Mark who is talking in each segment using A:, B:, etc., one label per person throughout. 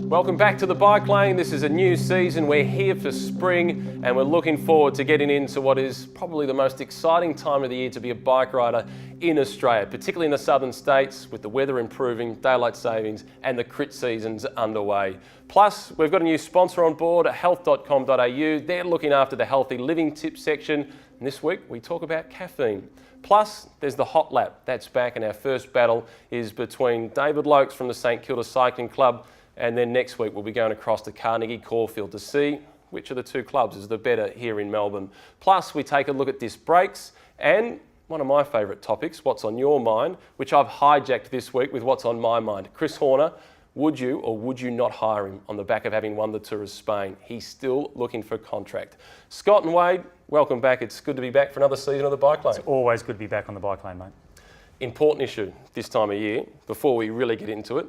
A: Welcome back to the Bike Lane. This is a new season. We're here for spring and we're looking forward to getting into what is probably the most exciting time of the year to be a bike rider in Australia, particularly in the southern states with the weather improving, daylight savings and the crit seasons underway. Plus, we've got a new sponsor on board, health.com.au. They're looking after the healthy living tips section. And this week we talk about caffeine. Plus, there's the HOT LAP. That's back, and our first battle is between David Loakes from the St Kilda Cycling Club, and then next week we'll be going across to Carnegie, Caulfield to see which of the two clubs is the better here in Melbourne. Plus, we take a look at disc brakes and one of my favourite topics, what's on your mind, which I've hijacked this week with what's on my mind. Chris Horner, would you or would you not hire him on the back of having won the Tour of Spain? He's still looking for a contract. Scott and Wade, welcome back. It's good to be back for another season of the Bike Lane.
B: It's always good to be back on the Bike Lane, mate.
A: Important issue this time of year, before we really get into it.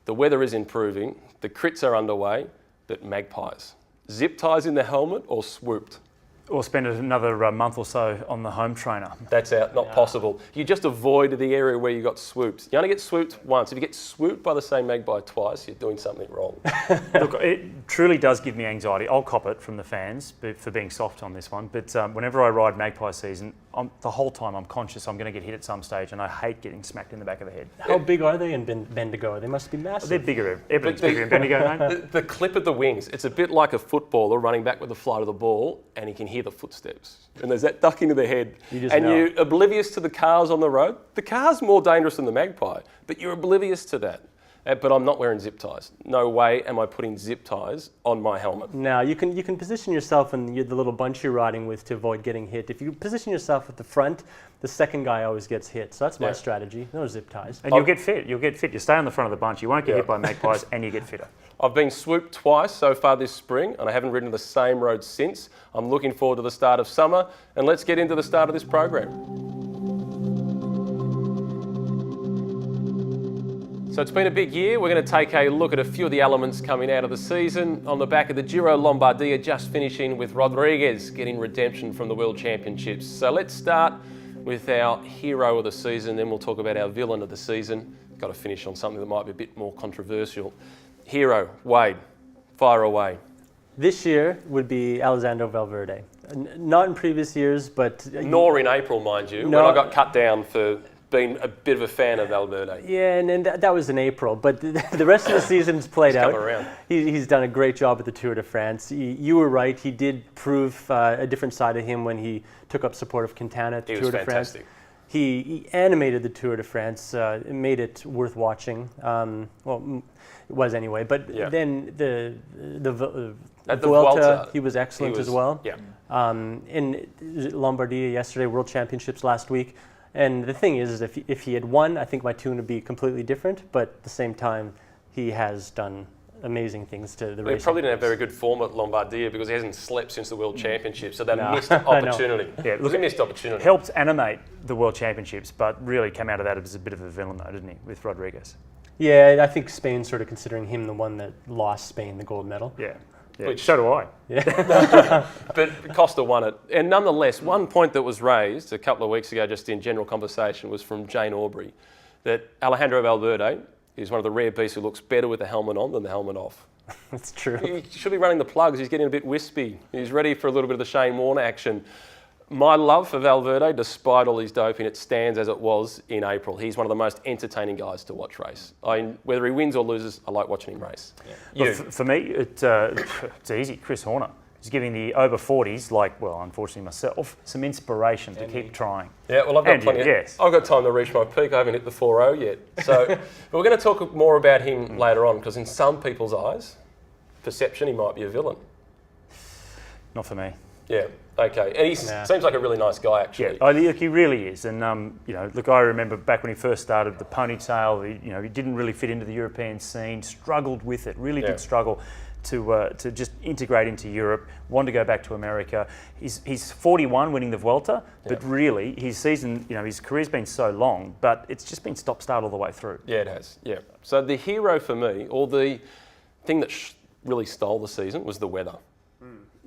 A: The weather is improving, the crits are underway, but magpies. Zip ties in the helmet or swooped?
B: Or spend another month or so on the home trainer.
A: That's out, not possible. You just avoid the area where you got swooped. You only get swooped once. If you get swooped by the same magpie twice, you're doing something wrong.
B: Look, it truly does give me anxiety. I'll cop it from the fans for being soft on this one. But whenever I ride magpie season, the whole time I'm conscious I'm going to get hit at some stage, and I hate getting smacked in the back of the head.
C: How big are they in Bendigo? They must be massive.
B: They're bigger. Everything's bigger in Bendigo, mate.
A: The clip of the wings, it's a bit like a footballer running back with the flight of the ball, and he can hear the footsteps. And there's that duck into the head. You're oblivious to the cars on the road. The car's more dangerous than the magpie, but you're oblivious to that. But I'm not wearing zip ties. No way am I putting zip ties on my helmet.
C: Now, you can position yourself in the little bunch you're riding with to avoid getting hit. If you position yourself at the front, the second guy always gets hit. So that's my strategy. No zip ties.
B: And you'll get fit. You'll get fit. You stay on the front of the bunch. You won't get hit by magpies, and you get fitter.
A: I've been swooped twice so far this spring, and I haven't ridden the same road since. I'm looking forward to the start of summer, and let's get into the start of this program. So it's been a big year. We're going to take a look at a few of the elements coming out of the season. On the back of the Giro Lombardia, just finishing with Rodriguez getting redemption from the World Championships. So let's start with our hero of the season, then we'll talk about our villain of the season. Got to finish on something that might be a bit more controversial. Hero, Wade, fire away.
C: This year would be Alessandro Valverde. Not in previous years, but...
A: Nor in April, mind you, when I got cut down for being a bit of a fan of Valverde.
C: Yeah, and that was in April, but the rest of the season's played out.
A: Around.
C: He's done a great job at the Tour de France. You were right, he did prove a different side of him when he took up support of Quintana at the Tour de France. He animated the Tour de France, it made it worth watching. Well, it was anyway, but then the Vuelta, he was excellent as well.
A: Yeah.
C: In Lombardia yesterday, World Championships last week. And the thing is if he had won, I think my tune would be completely different. But at the same time, he has done amazing things to the race.
A: He probably didn't have very good form at Lombardia because he hasn't slept since the World Championships. So that missed opportunity.
B: Yeah, look,
A: a missed opportunity.
B: Helped animate the World Championships, but really came out of that as a bit of a villain, though, didn't he, with Rodriguez?
C: Yeah, I think Spain's sort of considering him the one that lost Spain the gold medal.
B: Yeah. Which, so do I.
A: Yeah. But Costa won it. And nonetheless, one point that was raised a couple of weeks ago just in general conversation was from Jane Aubrey, that Alejandro Valverde is one of the rare beasts who looks better with the helmet on than the helmet off.
C: That's true.
A: He should be running the plugs. He's getting a bit wispy. He's ready for a little bit of the Shane Warne action. My love for Valverde, despite all his doping, it stands as it was in April. He's one of the most entertaining guys to watch race. Whether he wins or loses, I like watching him race.
B: Yeah. Well, for me, it's easy. Chris Horner. He's giving the over 40s, unfortunately myself, some inspiration to keep trying.
A: Yeah, well, I've got plenty. I've got time to reach my peak. I haven't hit the 4.0 yet. So, but we're going to talk more about him later on because in some people's eyes, perception, he might be a villain.
B: Not for me.
A: Yeah. Okay, and he seems like a really nice guy, actually.
B: Yeah, he really is. And look, I remember back when he first started the ponytail. He didn't really fit into the European scene. Struggled with it. Really did struggle to just integrate into Europe. Wanted to go back to America. He's 41, winning the Vuelta, but really his season, his career's been so long, but it's just been stop-start all the way through.
A: Yeah, it has. Yeah. So the hero for me, or the thing that really stole the season, was the weather.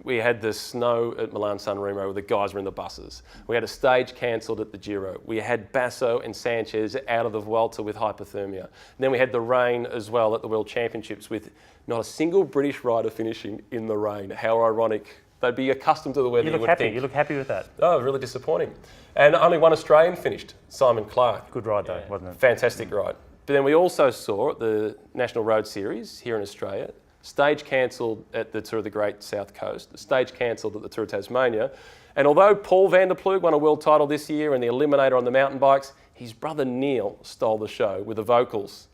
A: We had the snow at Milan San Remo where the guys were in the buses. We had a stage cancelled at the Giro. We had Basso and Sanchez out of the Vuelta with hypothermia. And then we had the rain as well at the World Championships with not a single British rider finishing in the rain. How ironic. They'd be accustomed to the weather, you would think.
B: You look happy with that.
A: Oh, really disappointing. And only one Australian finished, Simon Clark.
B: Good ride though, wasn't it?
A: Fantastic ride. But then we also saw at the National Road Series here in Australia, stage cancelled at the Tour of the Great South Coast, the stage cancelled at the Tour of Tasmania. And although Paul van der Ploeg won a world title this year and the Eliminator on the mountain bikes, his brother Neil stole the show with the vocals.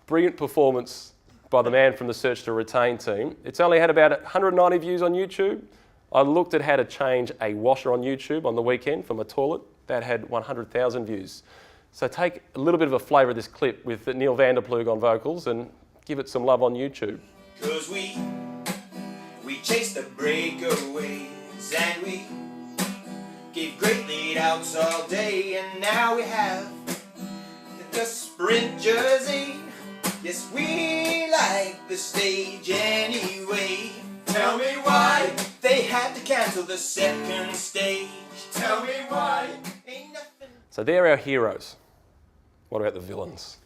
A: Brilliant performance by the man from the Search to Retain team. It's only had about 190 views on YouTube. I looked at how to change a washer on YouTube on the weekend for my toilet. That had 100,000 views. So take a little bit of a flavour of this clip with Neil van der Ploeg on vocals and give it some love on YouTube.
D: 'Cause we chased the breakaways and we gave great lead outs all day, and now we have the sprint jersey. Yes, we like the stage anyway. Tell me why they had to cancel the second stage. Tell me why ain't nothing.
A: So they're our heroes. What about the villains?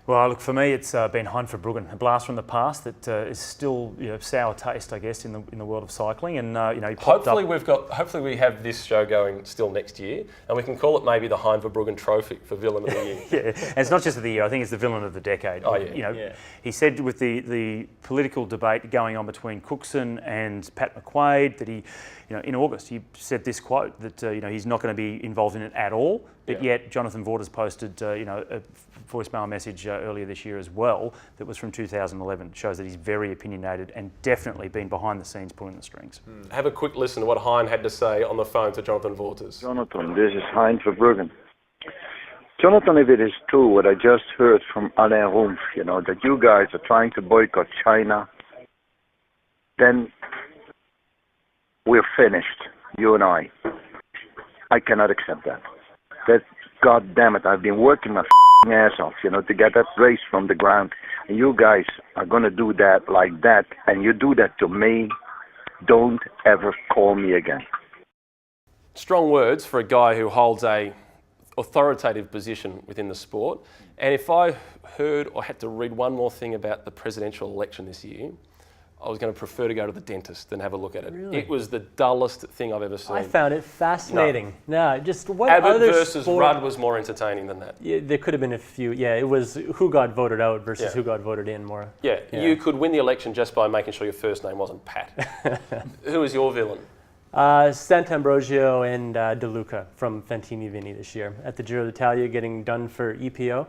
B: Well, look, for me, it's been Heinz-Verbruggen, a blast from the past that is still sour taste, I guess, in the world of cycling. And he popped
A: Hopefully
B: up.
A: Hopefully we have this show going still next year, and we can call it maybe the Heinz-Verbruggen Trophy for Villain of the Year.
B: Yeah, and it's not just of the year. I think it's the villain of the decade.
A: Oh yeah.
B: He said with the political debate going on between Cookson and Pat McQuaid that he, in August, he said this quote that he's not going to be involved in it at all. But yet Jonathan Vaughters posted a voicemail message earlier this year as well that was from 2011. It shows that he's very opinionated and definitely been behind the scenes pulling the strings.
A: Have a quick listen to what Hein had to say on the phone to Jonathan Vaughters.
E: Jonathan, this is Heinz-Verbruggen. Jonathan, if it is true what I just heard from Alain Rumpf, that you guys are trying to boycott China, then we're finished, you and I. I cannot accept that. God damn it, I've been working my ass off, to get that race from the ground. And you guys are going to do that like that, and you do that to me, don't ever call me again.
A: Strong words for a guy who holds a authoritative position within the sport. And if I heard or had to read one more thing about the presidential election this year, I was going to prefer to go to the dentist than have a look at it.
C: Really?
A: It was the dullest thing I've ever seen.
C: I found it fascinating. No, just what
A: Abbott
C: other
A: versus
C: sport?
A: Rudd was more entertaining than that.
C: Yeah, there could have been a few. Yeah, it was who got voted out versus
A: Yeah.
C: who got voted in more.
A: Yeah, you could win the election just by making sure your first name wasn't Pat. Who was your villain?
C: Sant'Ambrogio and De Luca from Fantini Vini this year at the Giro d'Italia, getting done for EPO.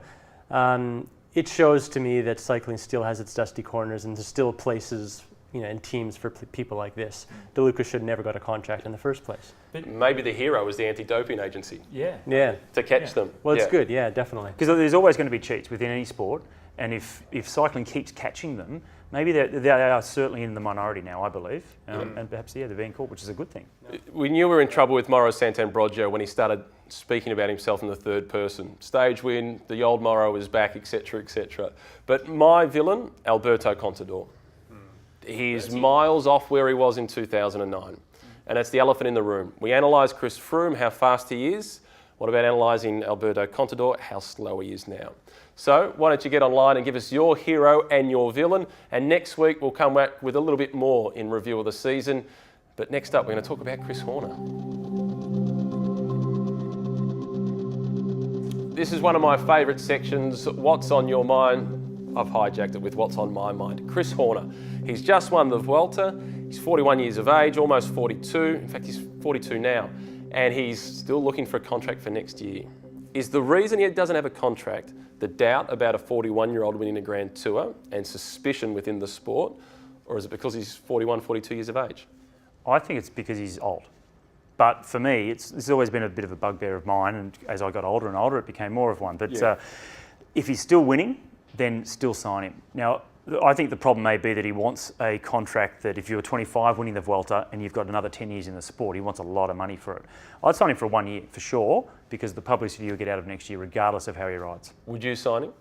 C: It shows to me that cycling still has its dusty corners, and there's still places, and teams for people like this. De Luca should never got a contract in the first place.
A: Maybe the hero was the anti-doping agency
C: Yeah.
A: to catch them.
C: Well, it's good. Yeah, definitely.
B: Because there's always going to be cheats within any sport, and if cycling keeps catching them, maybe they are certainly in the minority now, I believe, and perhaps they're being caught, which is a good thing.
A: We knew we were in trouble with Mauro Sant'Ambrogio when he started speaking about himself in the third person. Stage win, the old Mauro is back, etc., etc. But my villain, Alberto Contador. He's miles off where he was in 2009. And that's the elephant in the room. We analysed Chris Froome, how fast he is. What about analysing Alberto Contador, how slow he is now? So why don't you get online and give us your hero and your villain. And next week we'll come back with a little bit more in review of the season. But next up we're going to talk about Chris Horner. This is one of my favourite sections, What's on Your Mind? I've hijacked it with What's on My Mind. Chris Horner. He's just won the Vuelta. He's 41 years of age, almost 42. In fact, he's 42 now. And he's still looking for a contract for next year. Is the reason he doesn't have a contract the doubt about a 41-year-old winning a Grand Tour and suspicion within the sport? Or is it because he's 41, 42 years of age?
B: I think it's because he's old. But for me, it's always been a bit of a bugbear of mine, and as I got older and older, it became more of one. But if he's still winning, then still sign him. Now, I think the problem may be that he wants a contract that if you're 25 winning the Vuelta and you've got another 10 years in the sport, he wants a lot of money for it. I'd sign him for 1 year for sure, because the publicity you'll get out of next year, regardless of how he rides.
A: Would you sign him?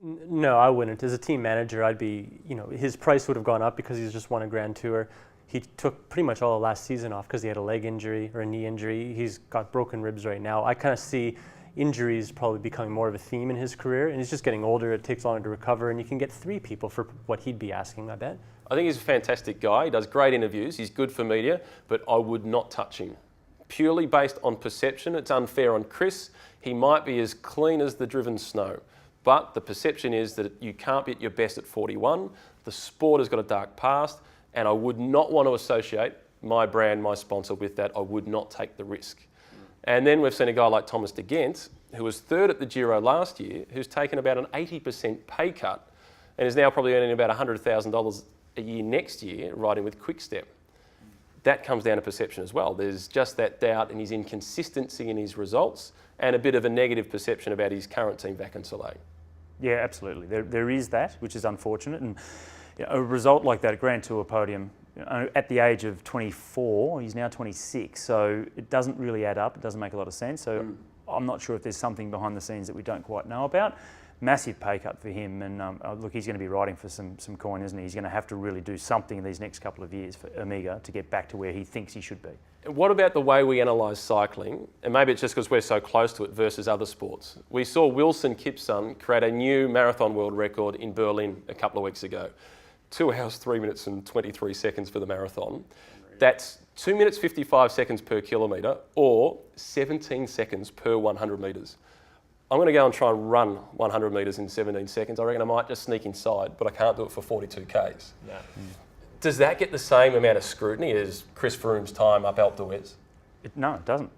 C: No, I wouldn't. As a team manager, I'd be, his price would have gone up because he's just won a Grand Tour. He took pretty much all of last season off because he had a leg injury or a knee injury. He's got broken ribs right now. I kind of see injuries probably becoming more of a theme in his career, and he's just getting older. It takes longer to recover, and you can get 3 people for what he'd be asking, I bet.
A: I think he's a fantastic guy. He does great interviews. He's good for media, but I would not touch him. Purely based on perception, it's unfair on Chris. He might be as clean as the driven snow, but the perception is that you can't be at your best at 41. The sport has got a dark past, and I would not want to associate my brand, my sponsor with that. I would not take the risk. And then we've seen a guy like Thomas de Gendt, who was 3rd at the Giro last year, who's taken about an 80% pay cut and is now probably earning about $100,000 a year next year riding with Quick-Step. That comes down to perception as well. There's just that doubt in his inconsistency in his results and a bit of a negative perception about his current team, Vac and Soleil.
B: Yeah, absolutely. There is that, which is unfortunate. And a result like that, a Grand Tour podium, at the age of 24, he's now 26, so it doesn't really add up. It doesn't make a lot of sense. So I'm not sure if there's something behind the scenes that we don't quite know about. Massive pay cut for him, and look, he's going to be riding for some coin, isn't he? He's going to have to really do something in these next couple of years for Omega to get back to where he thinks he should be.
A: What about the way we analyse cycling? And maybe it's just because we're so close to it versus other sports. We saw Wilson Kipson create a new marathon world record in Berlin a couple of weeks ago. 2 hours, 3 minutes and 23 seconds for the marathon. That's 2 minutes 55 seconds per kilometre or 17 seconds per 100 metres. I'm going to go and try and run 100 metres in 17 seconds. I reckon I might just sneak inside, but I can't do it for 42 Ks.
C: No.
A: Does that get the same amount of scrutiny as Chris Froome's time up Alpe d'Huez?
B: No, it doesn't.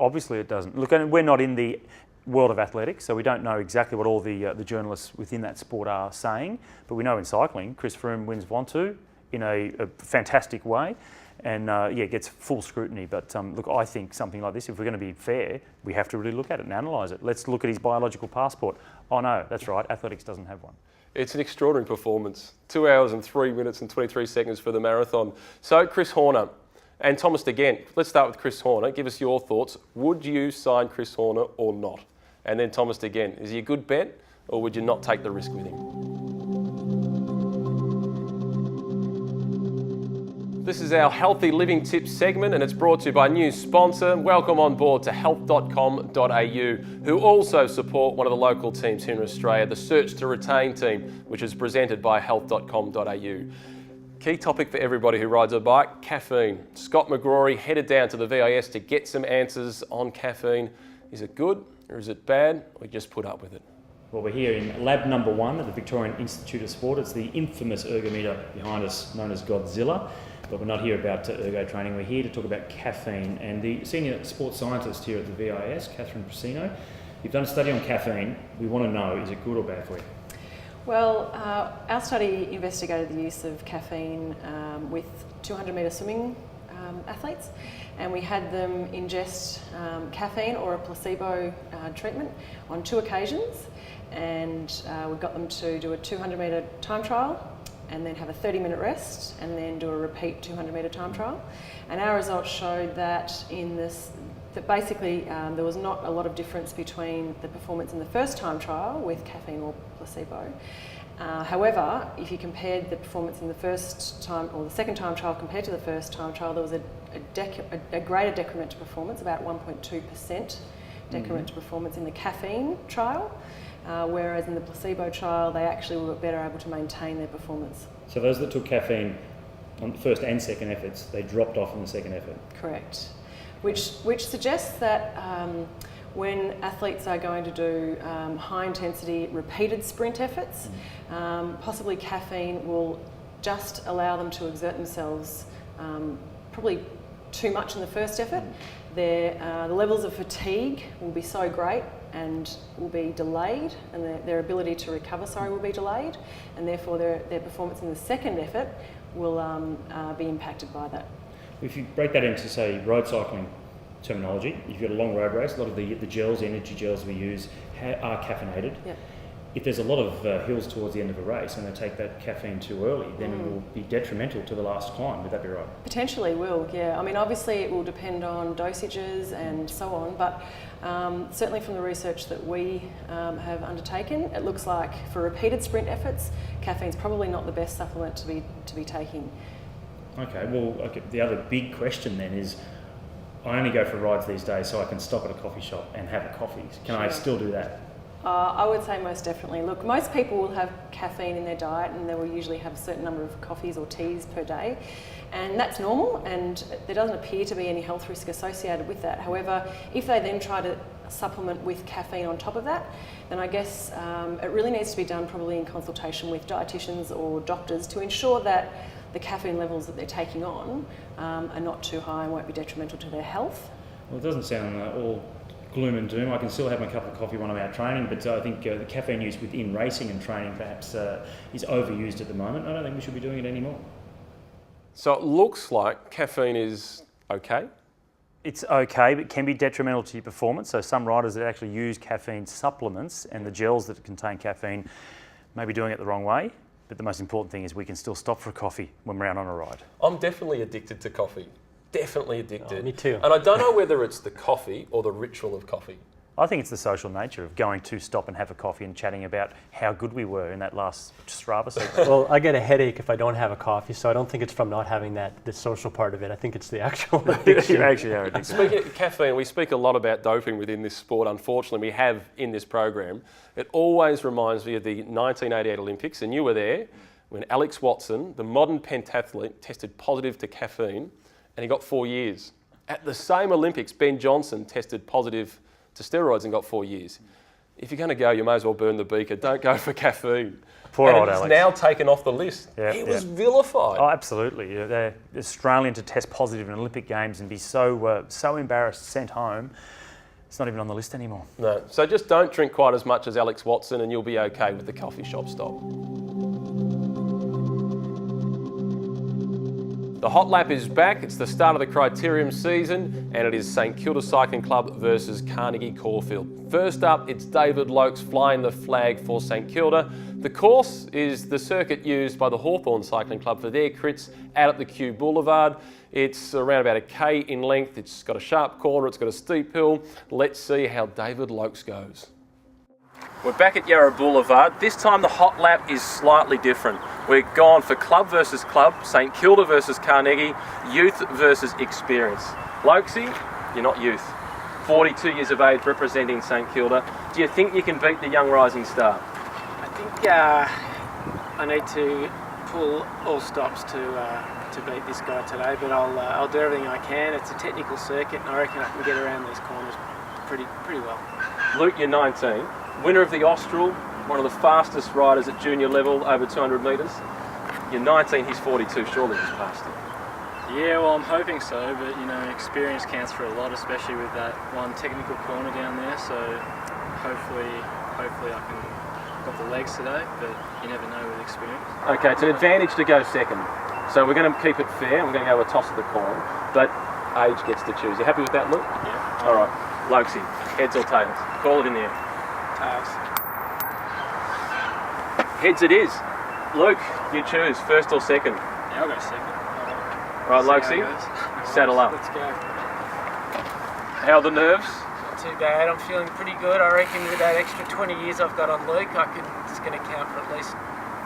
B: Obviously it doesn't. Look, and we're not in the world of athletics, so we don't know exactly what all the journalists within that sport are saying, but we know in cycling, Chris Froome wins Wanty in a fantastic way, and gets full scrutiny. But look, I think something like this, if we're going to be fair, we have to really look at it and analyse it. Let's look at his biological passport. Oh no, that's right, athletics doesn't have one.
A: It's an extraordinary performance. 2 hours and 3 minutes and 23 seconds for the marathon. So Chris Horner and Thomas de Gendt. Let's start with Chris Horner. Give us your thoughts. Would you sign Chris Horner or not? And then Thomas de Gendt. Is he a good bet or would you not take the risk with him? This is our Healthy Living Tips segment and it's brought to you by a new sponsor. Welcome on board to health.com.au, who also support one of the local teams here in Australia, the Search to Retain team, which is presented by health.com.au. Key topic for everybody who rides a bike, caffeine. Scott McGrory headed down to the VIS to get some answers on caffeine. Is it good or is it bad? Or just put up with it?
B: Well, we're here in lab number 1 at the Victorian Institute of Sport. It's the infamous ergometer behind us known as Godzilla. But we're not here about ergo training, we're here to talk about caffeine. And the senior sports scientist here at the VIS, Catherine Prasino, you've done a study on caffeine. We want to know, is it good or bad for you?
F: Well, our study investigated the use of caffeine with 200-metre swimming athletes, and we had them ingest caffeine or a placebo treatment on 2 occasions, and we got them to do a 200-metre time trial and then have a 30-minute rest and then do a repeat 200-metre time trial. And our results showed that that basically there was not a lot of difference between the performance in the first time trial with caffeine or placebo. However, if you compared the performance in the first time or the second time trial compared to the first time trial, there was a greater decrement to performance, about 1.2% decrement to performance in the caffeine trial. Whereas in the placebo trial, they actually were better able to maintain their performance.
B: So those that took caffeine on the first and second efforts, they dropped off in the second effort?
F: Correct. Which suggests that when athletes are going to do high intensity repeated sprint efforts, possibly caffeine will just allow them to exert themselves probably too much in the first effort. The levels of fatigue will be so great and will be delayed, and their ability to recover, will be delayed, and therefore their performance in the second effort will be impacted by that.
B: If you break that into, say, road cycling terminology, if you've got a long road race, a lot of the gels, energy gels we use are caffeinated. Yep. If there's a lot of hills towards the end of a race and they take that caffeine too early, then it will be detrimental to the last climb. Would that be right? Potentially
F: will, yeah. I mean, obviously it will depend on dosages and so on, but certainly from the research that we have undertaken, it looks like for repeated sprint efforts, caffeine's probably not the best supplement to be taking.
B: Okay, well, the other big question then is, I only go for rides these days so I can stop at a coffee shop and have a coffee. Can I still do that?
F: I would say most definitely. Look, most people will have caffeine in their diet and they will usually have a certain number of coffees or teas per day. And that's normal, and there doesn't appear to be any health risk associated with that. However, if they then try to supplement with caffeine on top of that, then I guess it really needs to be done probably in consultation with dietitians or doctors to ensure that the caffeine levels that they're taking on are not too high and won't be detrimental to their health.
B: Well, it doesn't sound all gloom and doom. I can still have my cup of coffee when I'm out training, but I think the caffeine use within racing and training perhaps is overused at the moment. I don't think we should be doing it anymore.
A: So it looks like caffeine is okay?
B: It's okay, but can be detrimental to your performance. So some riders that actually use caffeine supplements and the gels that contain caffeine may be doing it the wrong way. But the most important thing is we can still stop for a coffee when we're out on a ride.
A: I'm definitely addicted to coffee. Definitely addicted.
C: Oh, me too.
A: And I don't know whether it's the coffee or the ritual of coffee.
B: I think it's the social nature of going to stop and have a coffee and chatting about how good we were in that last Strava segment.
C: Well, I get a headache if I don't have a coffee, so I don't think it's from not having the social part of it. I think it's the actual addiction.
B: You actually are addicted.
A: Speaking of caffeine, we speak a lot about doping within this sport. Unfortunately, we have in this program. It always reminds me of the 1988 Olympics, and you were there, when Alex Watson, the modern pentathlete, tested positive to caffeine, and he got 4 years. At the same Olympics, Ben Johnson tested positive to steroids and got 4 years. If you're going to go, you may as well burn the beaker. Don't go for caffeine.
B: Poor old
A: Alex.
B: Alex.
A: Now taken off the list.
B: Yeah,
A: he was vilified.
B: Oh, absolutely. Yeah, they're Australian to test positive in Olympic Games and be so embarrassed, sent home. It's not even on the list anymore.
A: No. So just don't drink quite as much as Alex Watson and you'll be okay with the coffee shop stop. The Hot Lap is back. It's the start of the criterium season and it is St Kilda Cycling Club versus Carnegie Caulfield. First up, it's David Loakes flying the flag for St Kilda. The course is the circuit used by the Hawthorn Cycling Club for their crits out at the Kew Boulevard. It's around about a K in length. It's got a sharp corner, it's got a steep hill. Let's see how David Loakes goes. We're back at Yarra Boulevard. This time the Hot Lap is slightly different. We're gone for club versus club, St Kilda versus Carnegie, youth versus experience. Loakesy, you're not youth. 42 years of age representing St Kilda. Do you think you can beat the young rising star?
G: I think I need to pull all stops to beat this guy today, but I'll do everything I can. It's a technical circuit and I reckon I can get around these corners pretty well.
A: Luke, you're 19. Winner of the Austral, one of the fastest riders at junior level, over 200 metres. You're 19, he's 42, surely he's past it.
G: Yeah, well, I'm hoping so, but you know, experience counts for a lot, especially with that one technical corner down there. So hopefully I can got the legs today, but you never know with experience.
A: Okay, it's an advantage to go second. So we're going to keep it fair. We're going to go a toss of the coin, but age gets to choose. You happy with that, Luke?
G: Yeah.
A: All right, Loakesy, heads or tails? Call it in the air.
G: Tails.
A: Heads it is. Luke, you choose, first or second?
G: Yeah, I'll go second.
A: Right, Loakesy, saddle up.
G: Let's go.
A: How are the nerves?
G: Not too bad. I'm feeling pretty good. I reckon with that extra 20 years I've got on Luke, it's going to count for at least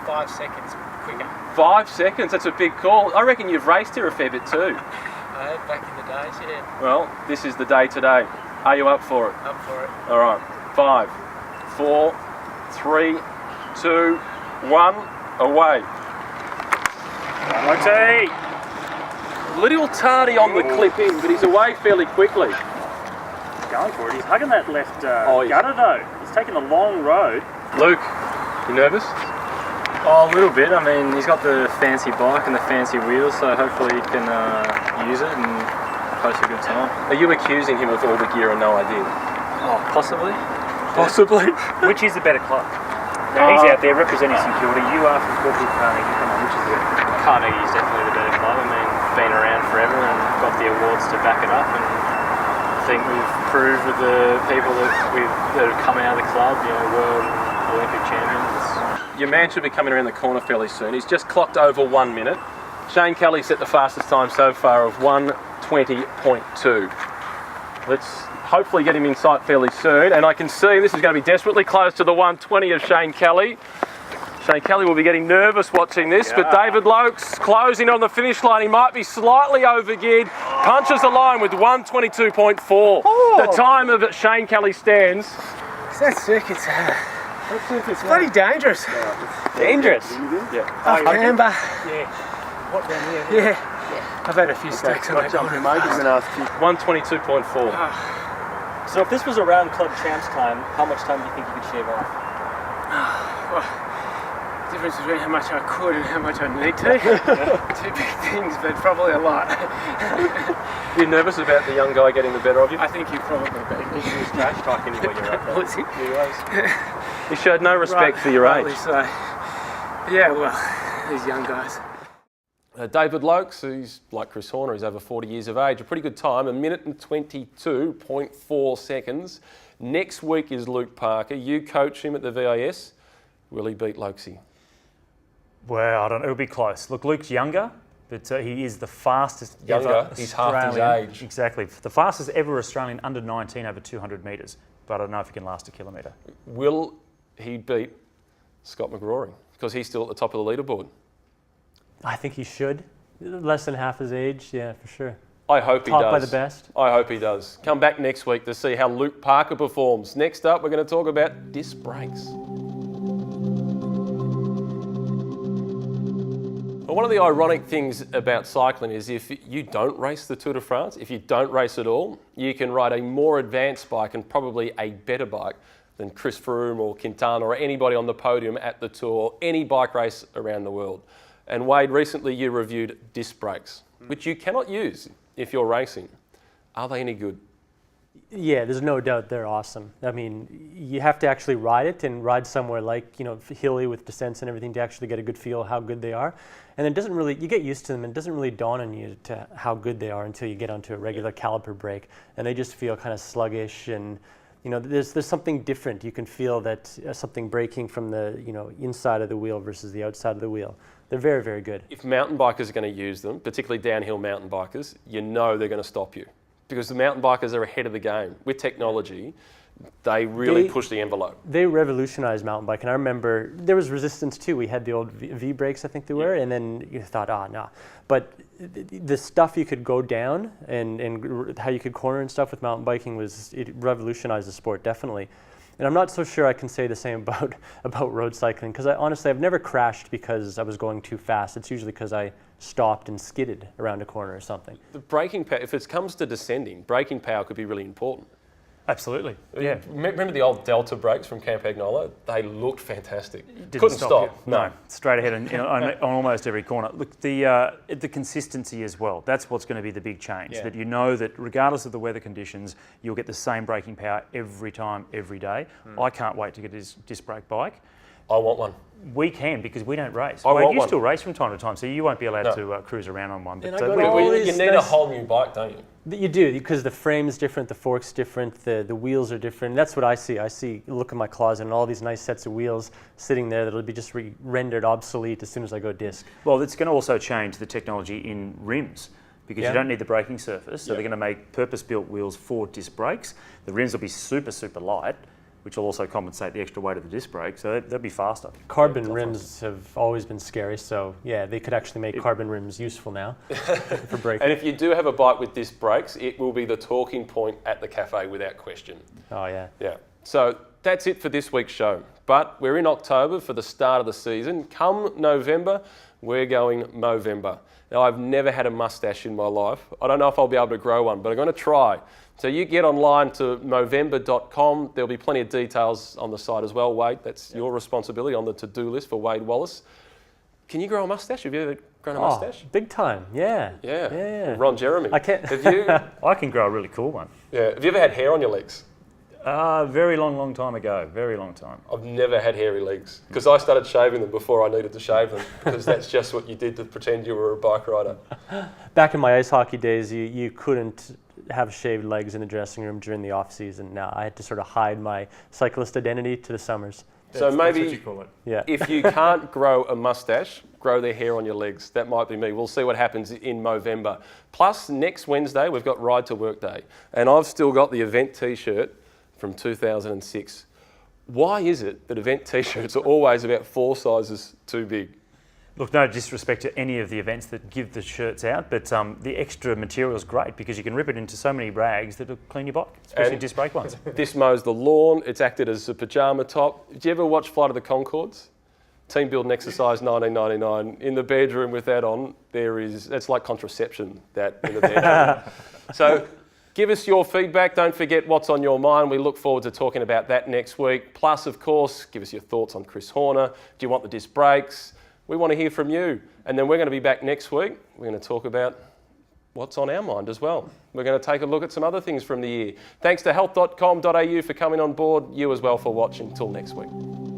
G: 5 seconds quicker.
A: 5 seconds, that's a big call. I reckon you've raced here a fair bit too.
G: I had back in the days, yeah.
A: Well, this is the day today. Are you up for it?
G: Up for it.
A: All right, 5, 4, 3, 2, 1, away.
B: Loakesy!
A: Little tardy on the clip in, but he's away fairly quickly.
B: Going for it. He's hugging that left
A: yeah.
B: gutter though. He's taking the long road.
A: Luke, you nervous?
G: Oh, a little bit. I mean, he's got the fancy bike and the fancy wheels, so hopefully he can use it and post a good time.
A: Are you accusing him of all the gear and no idea?
G: Oh, possibly.
A: Possibly.
B: Which is the better club? Now he's out there representing St Kilda. You are from Caulfield, Carnegie. Come on, which is the better?
G: Carnegie is definitely the better club. I mean, been around forever and got the awards to back it up, and I think we've proved with the people that have come out of the club, you know, world and Olympic champions.
A: Your man should be coming around the corner fairly soon. He's just clocked over 1 minute. Shane Kelly set the fastest time so far of 1:20.2. Let's hopefully get him in sight fairly soon. And I can see this is going to be desperately close to the 1:20 of Shane Kelly. Shane Kelly will be getting nervous watching this, but David Loakes closing on the finish line. He might be slightly overgeared. Punches the line with 1:22.4. The time of Shane Kelly stands.
H: That's sick. It's bloody dangerous.
C: Dangerous?
H: Yeah. Off camber. Yeah. What down here? Yeah. I've had a few stacks on that corner.
A: 1:22.4.
I: So if this was around Club Champs time, how much time do you think you could shave off?
H: Well, the difference between how much I could and how much I need to. Two big things, but probably a lot.
A: You nervous about the young guy getting the better of you?
H: I think you probably beat me.
I: He was trash talking you when you were up there.
H: Was he?
I: He was.
A: He showed no respect for your age.
H: So, yeah, well, these young guys.
A: David Loakes, who's like Chris Horner, he's over 40 years of age. A pretty good time, 1:22.4 seconds. Next week is Luke Parker. You coach him at the VIS. Will he beat Loakesy?
B: Well, I don't know. It'll be close. Look, Luke's younger, but he is the fastest
A: Younger? He's half his age.
B: Exactly. The fastest ever Australian under 19 over 200 metres. But I don't know if he can last a kilometre.
A: Will he beat Scott McGrory? Because he's still at the top of the leaderboard.
C: I think he should. Less than half his age, yeah, for sure.
A: I hope he does.
C: Top by the best.
A: I hope he does. Come back next week to see how Luke Parker performs. Next up, we're going to talk about disc brakes. Well, one of the ironic things about cycling is if you don't race the Tour de France, if you don't race at all, you can ride a more advanced bike and probably a better bike than Chris Froome or Quintana or anybody on the podium at the Tour or any bike race around the world. And Wade, recently you reviewed disc brakes, which you cannot use if you're racing. Are they any good?
C: Yeah, there's no doubt they're awesome. I mean, you have to actually ride it and ride somewhere like, hilly with descents and everything to actually get a good feel of how good they are. And it doesn't really, you get used to them and it doesn't really dawn on you to how good they are until you get onto a regular caliper brake. And they just feel kind of sluggish and, there's something different. You can feel that something braking from the, inside of the wheel versus the outside of the wheel. They're very, very good.
A: If mountain bikers are going to use them, particularly downhill mountain bikers, they're going to stop you. Because the mountain bikers are ahead of the game. With technology, they really push the envelope.
C: They revolutionized mountain biking. I remember there was resistance too. We had the old V brakes, I think they were, and then you thought, nah. But the stuff you could go down and how you could corner and stuff with mountain biking it revolutionized the sport, definitely. And I'm not so sure I can say the same about road cycling, because honestly, I've never crashed because I was going too fast. It's usually because I stopped and skidded around a corner or something.
A: The braking power, if it comes to descending, braking power could be really important.
B: Absolutely, yeah.
A: Remember the old Delta brakes from Campagnola? They looked fantastic.
B: Couldn't stop. No, straight ahead and on almost every corner. Look, the consistency as well. That's what's going to be the big change. Yeah. That that regardless of the weather conditions, you'll get the same braking power every time, every day. I can't wait to get this disc brake bike.
A: I want one.
B: We can, because we don't race.
A: You
B: still race from time to time, so you won't be allowed to cruise around on one. But
A: you need a whole new bike, don't you?
C: You do, because the frame's different, the fork's different, the wheels are different. That's what I see. Look in my closet and all these nice sets of wheels sitting there that'll be just rendered obsolete as soon as I go disc.
B: Well, it's going to also change the technology in rims, because you don't need the braking surface, so they're going to make purpose-built wheels for disc brakes. The rims will be super, super light, which will also compensate the extra weight of the disc brake, so they'll be faster.
C: Carbon rims have always been scary, so yeah, they could actually make carbon rims useful now for braking.
A: And if you do have a bike with disc brakes, it will be the talking point at the cafe without question.
C: Oh yeah.
A: Yeah. So that's it for this week's show. But we're in October for the start of the season. Come November, we're going Movember. Now, I've never had a mustache in my life. I don't know if I'll be able to grow one, but I'm going to try. So you get online to movember.com. There'll be plenty of details on the site as well, Wade. That's your responsibility on the to-do list for Wade Wallace. Can you grow a mustache? Have you ever grown a mustache?
C: Big time, yeah.
A: Yeah. Ron Jeremy.
C: I can't.
A: Have you?
B: I can grow a really cool one.
A: Yeah. Have you ever had hair on your legs?
B: Very long time ago. Very long time.
A: I've never had hairy legs because I started shaving them before I needed to shave them, because that's just what you did to pretend you were a bike rider.
C: Back in my ice hockey days, you couldn't have shaved legs in the dressing room during the off season. Now I had to sort of hide my cyclist identity to the summers.
A: So maybe
B: that's what you call it.
C: Yeah.
A: If you can't grow a mustache, grow the hair on your legs. That might be me. We'll see what happens in Movember. Plus, next Wednesday, we've got Ride to Work Day. And I've still got the event T-shirt from 2006. Why is it that event t-shirts are always about 4 sizes too big?
B: Look, no disrespect to any of the events that give the shirts out, but the extra material is great because you can rip it into so many rags that will clean your bike, especially disc brake ones.
A: This mows the lawn. It's acted as a pyjama top. Did you ever watch Flight of the Conchords? Team building exercise 1999. In the bedroom with that on, that's like contraception, that in the bedroom. So give us your feedback. Don't forget what's on your mind. We look forward to talking about that next week. Plus, of course, give us your thoughts on Chris Horner. Do you want the disc brakes? We want to hear from you. And then we're going to be back next week. We're going to talk about what's on our mind as well. We're going to take a look at some other things from the year. Thanks to health.com.au for coming on board. You as well for watching. Till next week.